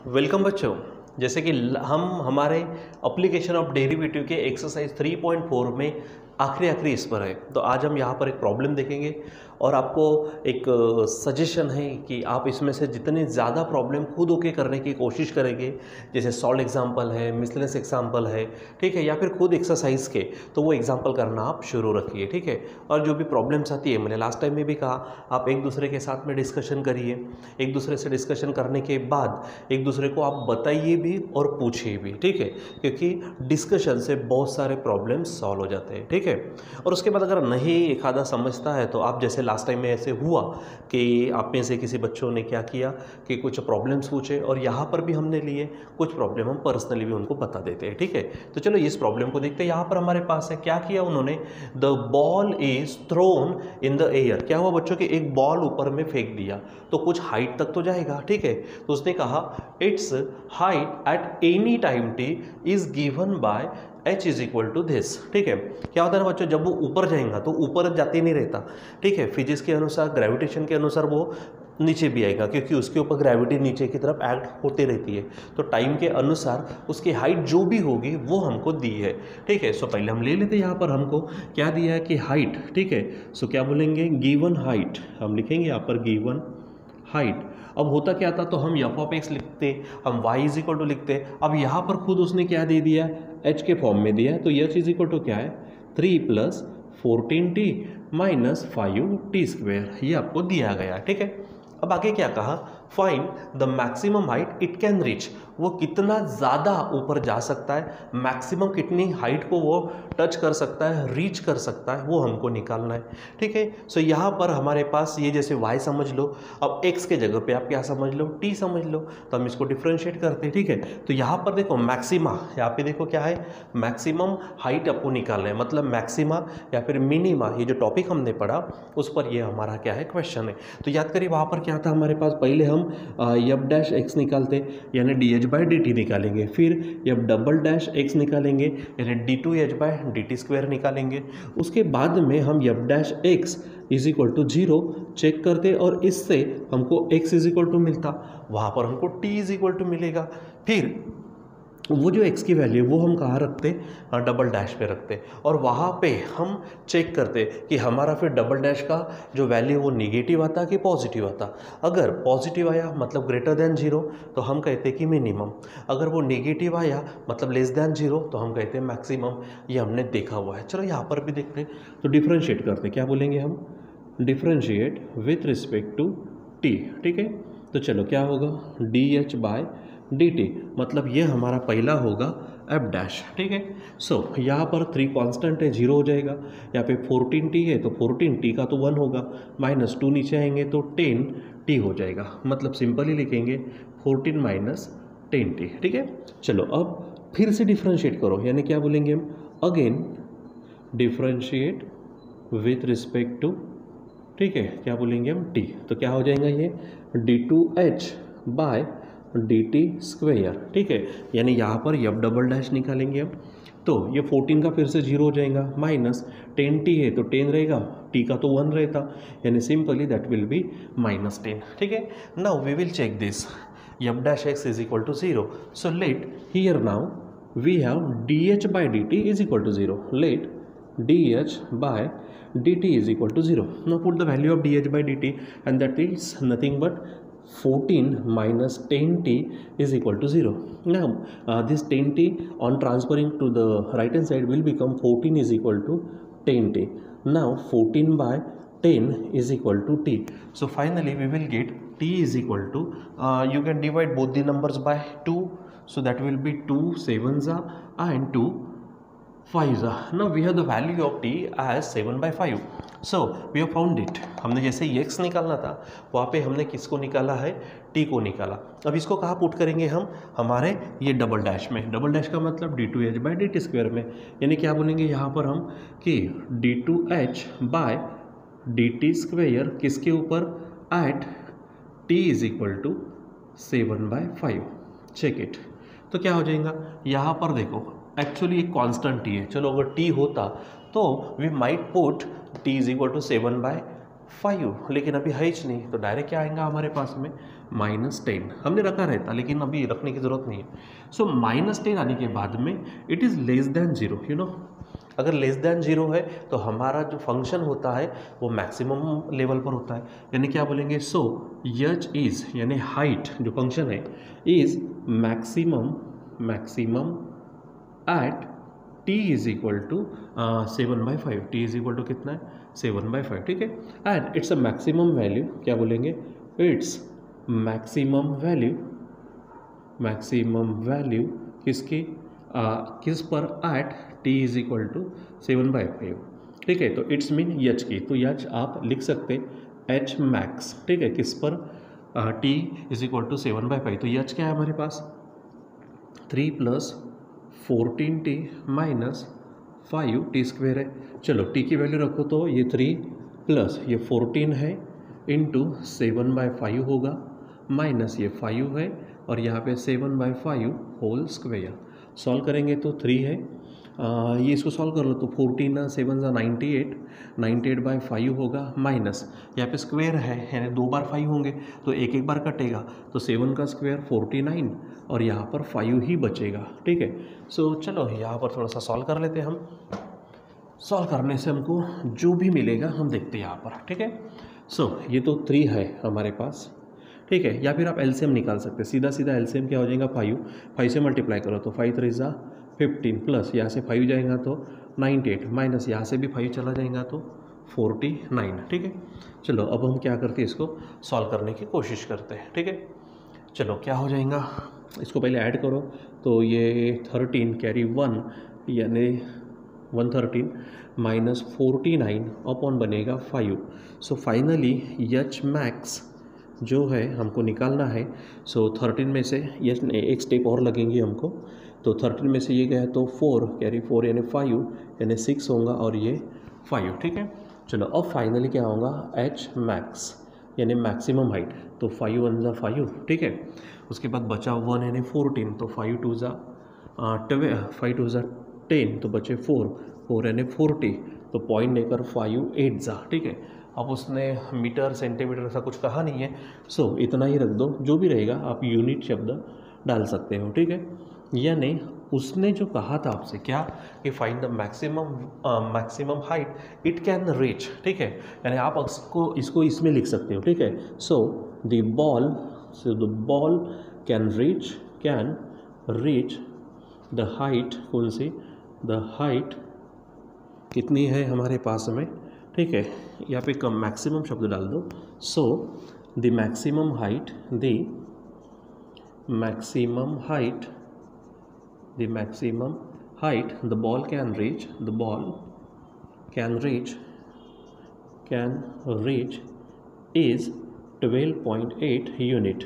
Welcome बच्चों। जैसे कि हम हमारे एप्लीकेशन ऑफ डेरिवेटिव के एक्सरसाइज 3.4 में आखिरी इस पर है। तो आज हम यहाँ पर एक प्रॉब्लम देखेंगे और आपको एक सजेशन है कि आप इसमें से जितने ज़्यादा प्रॉब्लम खुद होके करने की कोशिश करेंगे, जैसे सॉल्व एग्जाम्पल है, मिसलेनियस एग्जाम्पल है, ठीक है, या फिर खुद एक्सरसाइज के, तो वो एग्जाम्पल करना आप शुरू रखिए, ठीक है। और जो भी प्रॉब्लम्स आती है, मैंने लास्ट टाइम में भी कहा, आप एक दूसरे के साथ में डिस्कशन करिए। एक दूसरे से डिस्कशन करने के बाद एक दूसरे को आप बताइए भी और पूछिए भी, ठीक है, क्योंकि डिस्कशन से बहुत सारे प्रॉब्लम्स सॉल्व हो जाते हैं, ठीक है। और उसके बाद अगर नहीं एक आधा समझता है तो आप, जैसे लास्ट टाइम में ऐसे हुआ कि आप में से किसी बच्चों ने क्या किया कि कुछ प्रॉब्लम्स पूछे, और यहाँ पर भी हमने लिए कुछ प्रॉब्लम, हम पर्सनली भी उनको बता देते हैं, ठीक है। तो चलो इस प्रॉब्लम को देखते हैं। यहाँ पर हमारे पास है, क्या किया उन्होंने, the ball is thrown in the air. क्या हुआ बच्चों की, एक बॉल ऊपर में फेंक दिया तो कुछ हाइट तक तो जाएगा, ठीक है। तो उसने कहा it's height at any time t is given by h is equal to this, ठीक है। क्या होता है ना बच्चों, जब वो ऊपर जाएगा तो ऊपर जाते नहीं रहता, ठीक है। फिजिक्स के अनुसार, ग्रेविटेशन के अनुसार वो नीचे भी आएगा, क्योंकि उसके ऊपर ग्रेविटी नीचे की तरफ एक्ट होती रहती है। तो टाइम के अनुसार उसकी हाइट जो भी होगी वो हमको दी है, ठीक है। सो पहले हम ले लेते हैं, यहाँ पर हमको क्या दिया है कि हाइट, ठीक है। सो क्या बोलेंगे, गिवन हाइट, हम लिखेंगे यहाँ पर गिवन हाइट। अब होता क्या था, तो हम एफ ऑफ एक्स लिखते, हम वाई इज इक्वल टू लिखते। अब यहाँ पर खुद उसने क्या दे दिया, एच के फॉर्म में दिया है। तो एच इज इक्वल टू क्या है, 3 + 14t - 5t², ये आपको दिया गया, ठीक है। अब आगे क्या कहा, find the maximum height it can reach, वो कितना ज़्यादा ऊपर जा सकता है, मैक्सिमम कितनी हाइट को वो टच कर सकता है, रीच कर सकता है, वो हमको निकालना है, ठीक है। सो यहाँ पर हमारे पास ये, जैसे y समझ लो, अब x के जगह पे आप क्या समझ लो, t समझ लो, तो हम इसको डिफ्रेंशिएट करते हैं, ठीक है। तो यहाँ पर देखो मैक्सिमा, यहाँ पे देखो क्या है, मैक्सिमम हाइट आपको निकालना है, मतलब मैक्सिमा या फिर मिनिमा, ये जो टॉपिक हमने पढ़ा उस पर ये हमारा क्या है, क्वेश्चन है। तो याद करिए वहाँ पर क्या था हमारे पास, पहले हम एफ डैश एक्स निकालते, यानी d h by d t निकालेंगे, फिर एफ डबल डैश एक्स निकालेंगे, यानी d two h by d t square निकालेंगे। उसके बाद में हम f dash x is equal to 0 check करते, और इससे हमको x इज इक्वल टू मिलता, वहाँ पर हमको t इज इक्वल टू मिलेगा। फिर वो जो x की वैल्यू वो हम कहाँ रखते, डबल डैश पे रखते, और वहाँ पे हम चेक करते कि हमारा फिर डबल डैश का जो वैल्यू वो निगेटिव आता कि पॉजिटिव आता। अगर पॉजिटिव आया मतलब ग्रेटर देन 0 तो हम कहते कि मिनिमम, अगर वो निगेटिव आया मतलब लेस देन 0 तो हम कहते हैं मैक्सिमम। ये हमने देखा हुआ है। चलो यहाँ पर भी देखते, तो डिफ्रेंशिएट करते, क्या बोलेंगे हम, differentiate with respect to t, ठीक है। तो चलो क्या होगा, d h by d t, मतलब ये हमारा पहला होगा एफ डैश, ठीक है। सो यहाँ पर 3 कांस्टेंट है, 0 हो जाएगा। यहाँ पे 14t है तो 14t का तो 1 होगा, -2 नीचे आएंगे तो 10t हो जाएगा, मतलब सिंपली लिखेंगे 14 - 10t, ठीक है। चलो अब फिर से डिफ्रेंशिएट करो, यानी क्या बोलेंगे हम, again differentiate with respect to, ठीक है, क्या बोलेंगे हम, t। तो क्या हो जाएगा ये, d2h बाय dt², ठीक है। यानी यहाँ पर एफ डबल डैश निकालेंगे हम, तो ये 14 का फिर से 0 हो जाएगा, -10t है तो 10 रहेगा, t का तो 1 रहता, यानी सिंपली दैट विल बी -10, ठीक है। Now we will check this, f dash x is equal to 0। So let here now we have dh bye dt is equal to 0, let dh bye dt is equal to 0. Now put the value of dh by dt, and that is nothing but 14 minus 10t is equal to 0. Now this 10t on transferring to the right hand side will become 14 is equal to 10t. Now 14 by 10 is equal to t. So finally we will get t is equal to, you can divide both the numbers by 2, so that will be 2 7s and 2 5. Now we have the value of t as 7/5. So we have found it. हमने जैसे x निकालना था वहाँ पे हमने किसको निकाला है, t को निकाला। अब इसको कहाँ पुट करेंगे हम, हमारे ये डबल डैश में। डबल डैश का मतलब d2h बाई dt² में, यानी क्या बोलेंगे यहाँ पर हम कि d2h बाय dt² किसके ऊपर, at t is equal to 7/5। Check it. तो क्या हो जाएगा, यहाँ पर देखो एक्चुअली एक कांस्टेंट t है, चलो अगर t होता तो we might put t is equal to 7/5, 5, लेकिन अभी है ही नहीं, तो डायरेक्ट क्या आएगा हमारे पास में -10। हमने रखा रहता लेकिन अभी रखने की ज़रूरत नहीं है। सो -10 आने के बाद में it is less than 0, you know. अगर लेस दैन 0 है तो हमारा जो फंक्शन होता है वो मैक्सिमम लेवल पर होता है, यानी क्या बोलेंगे, सो एच इज़ यानी हाइट जो फंक्शन है is maximum at t is equal to 7/5। t is equal to कितना है 7/5, ठीक है। And it's a maximum value, क्या बोलेंगे, इट्स मैक्सिमम वैल्यू किसकी किस पर, at t is equal to 7/5, ठीक है। तो इट्स मीन एच की, तो एच आप लिख सकते एच मैक्स, ठीक है, किस पर t इज इक्वल टू 7/5। तो एच क्या है हमारे पास 3 + 14t - 5t² है। चलो t की वैल्यू रखो तो ये 3 प्लस ये 14 है इंटू 7/5 होगा, माइनस ये 5 है और यहाँ पे 7/5 होल स्क्वेयर। सॉल्व करेंगे तो 3 है, ये इसको सॉल्व कर लो तो 14 7 98, 98/5 होगा, माइनस यहाँ पे स्क्वेयर है यानी 2 बार 5 होंगे तो एक बार कटेगा, तो 7 का स्क्वायर 49 और यहाँ पर 5 ही बचेगा, ठीक है। सो चलो यहाँ पर थोड़ा सा सॉल्व कर लेते हैं हम। सॉल्व करने से हमको जो भी मिलेगा हम देखते हैं यहाँ पर, ठीक है। सो ये तो 3 है हमारे पास, ठीक है। या फिर आप एलसीएम निकाल सकते हैं, सीधा सीधा एलसीएम क्या हो जाएगा 5 से मल्टीप्लाई करो तो 5 3 = 15 प्लस यहाँ से 5 जाएगा तो 98, माइनस यहाँ से भी 5 चला जाएगा तो 49, ठीक है। चलो अब हम क्या करते हैं, इसको सॉल्व करने की कोशिश करते हैं, ठीक है। चलो क्या हो जाएगा, इसको पहले ऐड करो तो ये 13 कैरी 1 यानी 113 माइनस 49 अपॉन बनेगा 5। सो फाइनली एच मैक्स जो है हमको निकालना है। सो 13 में से ये एक स्टेप और लगेंगे हमको, तो 13 में से ये गया तो 4 कैरी 4 यानी 5 यानी 6 होगा और ये 5, ठीक है। चलो अब फाइनली क्या होगा एच मैक्स यानी मैक्सिमम हाइट, तो 5 1 = 5, ठीक है। उसके बाद बचा 1 यानी 14, तो 5 2 = 12, 5 2 = 10, तो बचे 4 यानी 40, तो पॉइंट लेकर 5 8 ज़ा, ठीक है। अब उसने मीटर सेंटीमीटर ऐसा कुछ कहा नहीं है, सो इतना ही रख दो, जो भी रहेगा आप यूनिट शब्द डाल सकते हो, ठीक है। यानी उसने जो कहा था आपसे क्या कि find the maximum height it can reach, ठीक है, यानी आप इसको इसमें लिख सकते हो, ठीक है। So the ball can reach the height, कौन सी, द हाइट कितनी है हमारे पास में, ठीक है। यहाँ पे कम मैक्सिमम शब्द डाल दो। So the maximum height the ball can reach is 12.8 unit.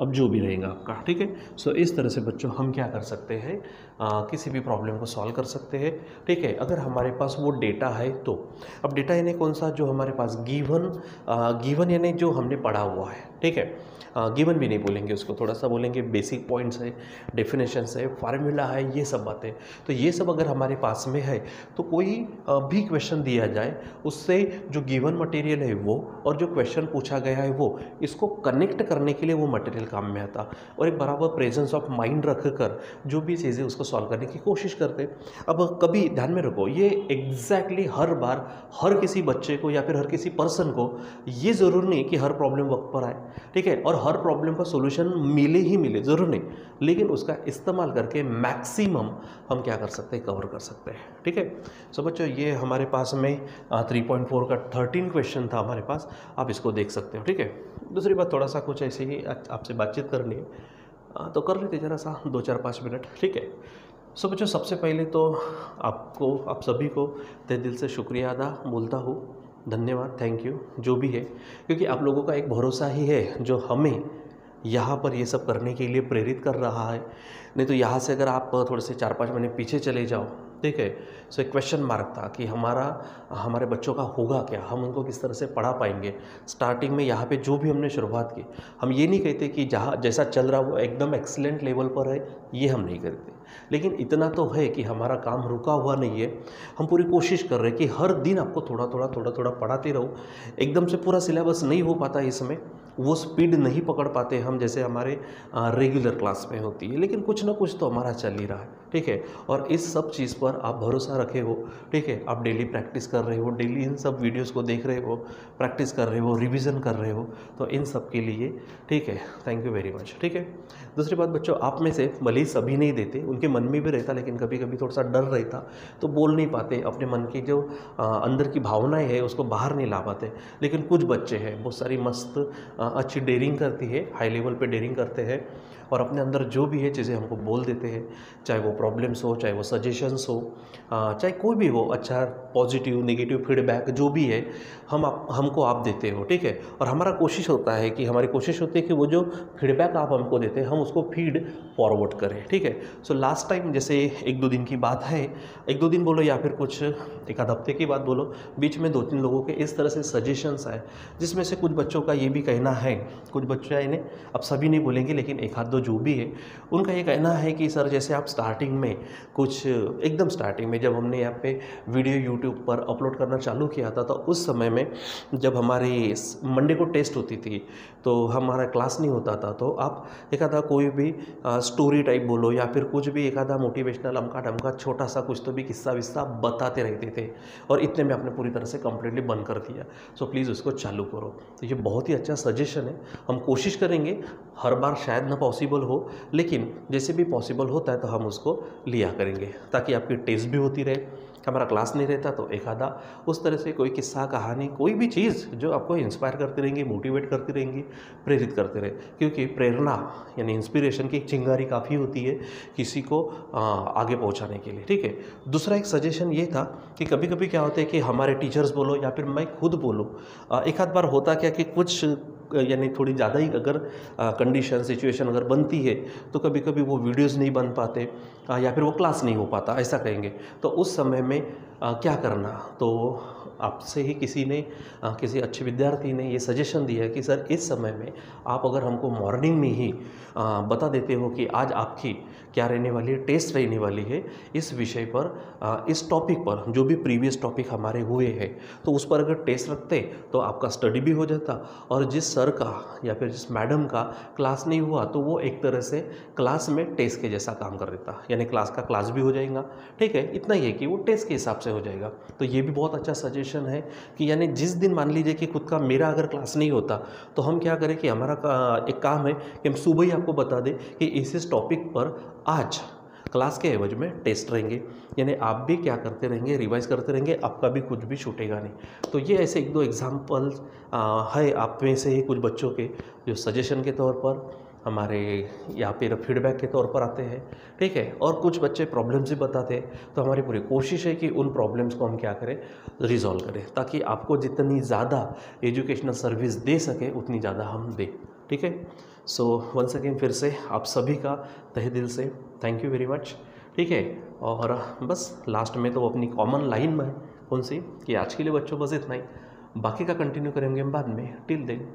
अब जो भी रहेगा आपका, ठीक है। सो इस तरह से बच्चों हम क्या कर सकते हैं, किसी भी प्रॉब्लम को सॉल्व कर सकते हैं, ठीक है। अगर हमारे पास वो डेटा है तो, अब डेटा यानी कौन सा, जो हमारे पास गिवन यानी जो हमने पढ़ा हुआ है, ठीक है। गिवन भी नहीं बोलेंगे उसको, थोड़ा सा बोलेंगे बेसिक पॉइंट्स है, डेफिनेशंस है, फार्मूला है, ये सब बातें। तो ये सब अगर हमारे पास में है तो कोई भी क्वेश्चन दिया जाए उससे जो गिवन मटेरियल है वो और जो क्वेश्चन पूछा गया है वो, इसको कनेक्ट करने के लिए वो मटेरियल काम में आता, और एक बराबर प्रेजेंस ऑफ माइंड रख कर जो भी चीज़ें उसको सॉल्व करने की कोशिश करते। अब कभी ध्यान में रखो, ये एग्जैक्टली हर बार हर किसी बच्चे को या फिर हर किसी पर्सन को ये ज़रूर नहीं कि हर प्रॉब्लम वक्त पर आए, ठीक है, और हर प्रॉब्लम का सोल्यूशन मिले ही मिले, ज़रूर नहीं, लेकिन उसका इस्तेमाल करके मैक्सिमम हम क्या कर सकते हैं, कवर कर सकते हैं, ठीक है। सो बच्चों ये हमारे पास में 3.4 का 13 क्वेश्चन था हमारे पास, आप इसको देख सकते हो, ठीक है। दूसरी बात, थोड़ा सा कुछ ऐसे ही आपसे बातचीत करनी है तो कर लेते ज़रा सा 2-4-5 मिनट, ठीक है। सो बच्चों सबसे पहले तो आप सभी को तहे दिल से शुक्रिया अदा बोलता हूँ, धन्यवाद, थैंक यू, जो भी है, क्योंकि आप लोगों का एक भरोसा ही है जो हमें यहाँ पर ये सब करने के लिए प्रेरित कर रहा है। नहीं तो यहाँ से अगर आप थोड़े से 4-5 महीने पीछे चले जाओ, ठीक है, सो एक क्वेश्चन मार्क था कि हमारे बच्चों का होगा क्या, हम उनको किस तरह से पढ़ा पाएंगे। स्टार्टिंग में यहाँ पे जो भी हमने शुरुआत की, हम ये नहीं कहते कि जहाँ जैसा चल रहा वो एकदम एक्सीलेंट लेवल पर है, ये हम नहीं करते, लेकिन इतना तो है कि हमारा काम रुका हुआ नहीं है। हम पूरी कोशिश कर रहे हैं कि हर दिन आपको थोड़ा थोड़ा पढ़ाते रहो। एकदम से पूरा सिलेबस नहीं हो पाता इसमें, वो स्पीड नहीं पकड़ पाते हम जैसे हमारे रेगुलर क्लास में होती है, लेकिन कुछ ना कुछ तो हमारा चल ही रहा है, ठीक है। और इस सब चीज़ पर आप भरोसा रखे हो, ठीक है, आप डेली प्रैक्टिस कर रहे हो, डेली इन सब वीडियोस को देख रहे हो, प्रैक्टिस कर रहे हो, रिवीजन कर रहे हो, तो इन सब के लिए, ठीक है, थैंक यू वेरी मच, ठीक है। दूसरी बात बच्चों, आप में से भले ही सभी नहीं देते, उनके मन में भी रहता, लेकिन कभी कभी थोड़ा सा डर रहता, तो बोल नहीं पाते, अपने मन की जो अंदर की भावनाएं है उसको बाहर नहीं ला पाते। लेकिन कुछ बच्चे हैं, बहुत सारी मस्त अच्छी डेयरिंग करती है, हाई लेवल पे डेयरिंग करते हैं और अपने अंदर जो भी है चीज़ें हमको बोल देते हैं, चाहे वो प्रॉब्लम्स हो, चाहे वो सजेशंस हो, चाहे कोई भी हो, अच्छा पॉजिटिव नेगेटिव फीडबैक जो भी है हमको आप देते हो, ठीक है। और हमारी कोशिश होती है कि वो जो फीडबैक आप हमको देते हैं हम उसको फीड फॉरवर्ड करें, ठीक है। सो लास्ट टाइम जैसे 1-2 दिन की बात है, 1-2 दिन बोलो या फिर कुछ 1-आध हफ्ते की बात बोलो, बीच में 2-3 लोगों के इस तरह से सजेशंस आए, जिसमें से कुछ बच्चों का ये भी कहना है, कुछ बच्चे इन्हें अब सभी नहीं बोलेंगे लेकिन 1-2 जो भी है उनका ये कहना है कि सर जैसे आप स्टार्टिंग में कुछ एकदम स्टार्टिंग में जब हमने यहाँ पे वीडियो यूट्यूब पर अपलोड करना चालू किया था, तो उस समय में जब हमारी मंडे को टेस्ट होती थी तो हमारा क्लास नहीं होता था, तो आप एक आधा कोई भी स्टोरी टाइप बोलो या फिर कुछ भी एक आधा मोटिवेशनल अमका डमका छोटा सा कुछ तो भी किस्सा विस्सा बताते रहते थे, और इतने में आपने पूरी तरह से कम्प्लीटली बंद कर दिया। सो प्लीज़ उसको चालू करो। तो ये बहुत ही अच्छा सजेशन है, हम कोशिश करेंगे, हर बार शायद ना पॉसिबल हो, लेकिन जैसे भी पॉसिबल होता है तो हम उसको लिया करेंगे, ताकि आपकी टेस्ट भी होती रहे। हमारा क्लास नहीं रहता तो एक आधा उस तरह से कोई किस्सा कहानी कोई भी चीज़ जो आपको इंस्पायर करती रहेंगी, मोटिवेट करती रहेंगी, प्रेरित करते रहे, क्योंकि प्रेरणा यानी इंस्पिरेशन की एक चिंगारी काफ़ी होती है किसी को आगे पहुंचाने के लिए, ठीक है। दूसरा एक सजेशन ये था कि कभी कभी क्या होता है कि हमारे टीचर्स बोलो या फिर मैं खुद बोलूँ, एक आध बार होता क्या कि कुछ यानी थोड़ी ज़्यादा ही अगर कंडीशन सिचुएशन अगर बनती है तो कभी कभी वो वीडियोस नहीं बन पाते या फिर वो क्लास नहीं हो पाता, ऐसा कहेंगे। तो उस समय में क्या करना, तो आपसे ही किसी अच्छे विद्यार्थी ने ये सजेशन दिया है कि सर इस समय में आप अगर हमको मॉर्निंग में ही बता देते हो कि आज आपकी क्या रहने वाली है, टेस्ट रहने वाली है इस विषय पर, इस टॉपिक पर, जो भी प्रीवियस टॉपिक हमारे हुए हैं, तो उस पर अगर टेस्ट रखते तो आपका स्टडी भी हो जाता, और जिस सर का या फिर जिस मैडम का क्लास नहीं हुआ तो वो एक तरह से क्लास में टेस्ट के जैसा काम कर देता, यानी क्लास का क्लास भी हो जाएगा, ठीक है। इतना ही है कि वो टेस्ट के हिसाब से हो जाएगा। तो ये भी बहुत अच्छा सजेशन है कि यानी जिस दिन मान लीजिए कि खुद का मेरा अगर क्लास नहीं होता तो हम क्या करें कि हमारा एक काम है कि हम सुबह ही आपको बता दें कि इस टॉपिक पर आज क्लास के एवज में टेस्ट रहेंगे, यानी आप भी क्या करते रहेंगे, रिवाइज करते रहेंगे, आपका भी कुछ भी छूटेगा नहीं। तो ये ऐसे 1-2 एग्जाम्पल है आप में से ही कुछ बच्चों के जो सजेशन के तौर पर हमारे या फिर फीडबैक के तौर पर आते हैं, ठीक है। और कुछ बच्चे प्रॉब्लम्स भी बताते हैं, तो हमारी पूरी कोशिश है कि उन प्रॉब्लम्स को हम क्या करें, रिजॉल्व करें, ताकि आपको जितनी ज़्यादा एजुकेशनल सर्विस दे सके उतनी ज़्यादा हम दें, ठीक है। सो वंस अगेन फिर से आप सभी का तहे दिल से थैंक यू वेरी मच, ठीक है। और बस लास्ट में तो अपनी कॉमन लाइन में कौन सी कि आज के लिए बच्चों बस इतना ही, बाकी का कंटिन्यू करेंगे हम बाद में। Till then